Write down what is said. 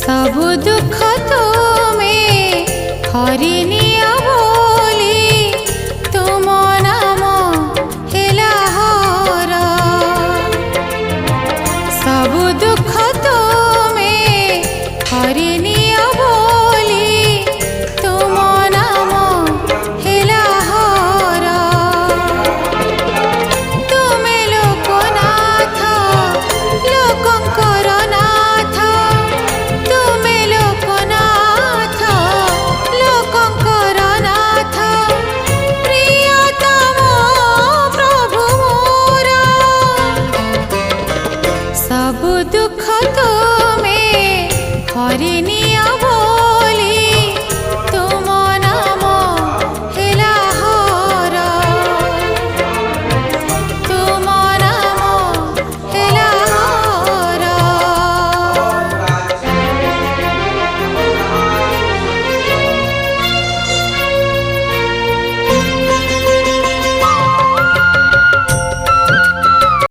सब दुख तुम्हें हरिनिया बोली तुम नाम हेला हर। सब दुख तुम्हें हरिनिया बोली तुम नाम हेला हर। तुमे लोकनाथ लोकंकर नाथ, तुमे लोकनाथ लोकंकर नाथ, प्रियतम प्रभु मोर। सब दुख तुम्हें हरिनि